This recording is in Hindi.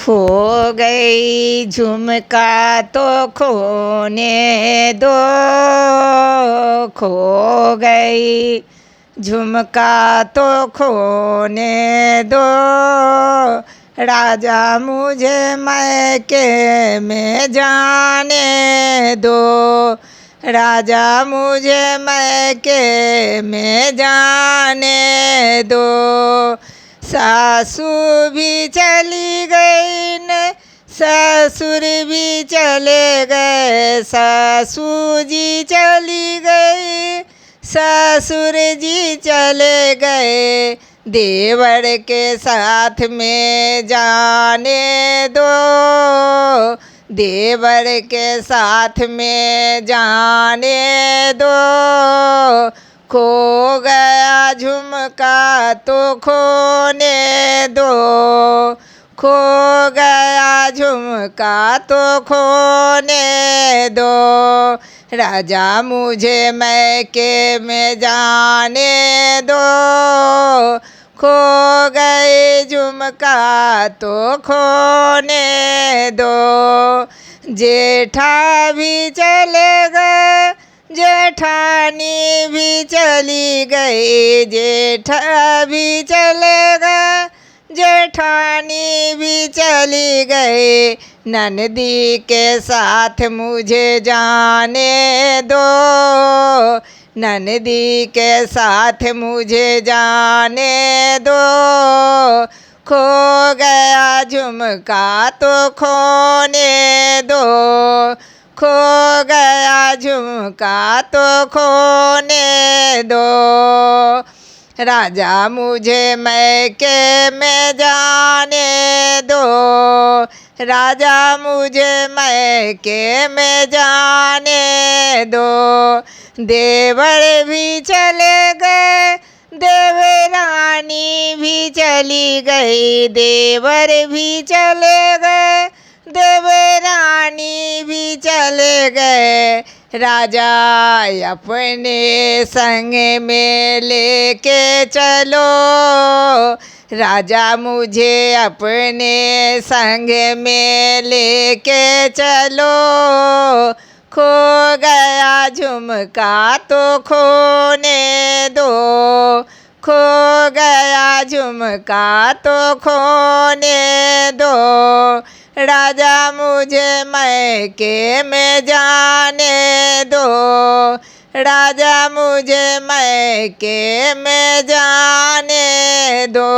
खो गई झुमका तो खोने दो, खो गई झुमका तो खोने दो, राजा मुझे मैके में जाने दो, राजा मुझे मैके में जाने दो। सासू भी चली गई न ससुर भी चले गए, सासू जी चली गई ससुर जी चले गए, देवर के साथ में जाने दो, देवर के साथ में जाने दो। खो गया झुमका तो खोने दो, खो गया झुमका तो खोने दो, राजा मुझे मैके में जाने दो, खो गए झुमका तो खोने दो। जेठा भी चले गए जेठानी भी चली गई, जेठा भी चले गए जेठानी भी चली गई, ननदी के साथ मुझे जाने दो, ननदी के साथ मुझे जाने दो। खो गया झुमका तो खोने दो, खो गया झुमका तो खोने दो, राजा मुझे मैके में जाने दो, राजा मुझे मैके में जाने दो। देवर भी चले गए देवरानी भी चली गई, देवर भी चले गए देवरानी भी चले गए, राजा अपने संग में लेके चलो, राजा मुझे अपने संग में लेके चलो। खो गया झुमका तो खोने दो, खो गया झुमका तो खोने दो, राजा मुझे मैके में जाने दो, राजा मुझे मैके में जाने दो।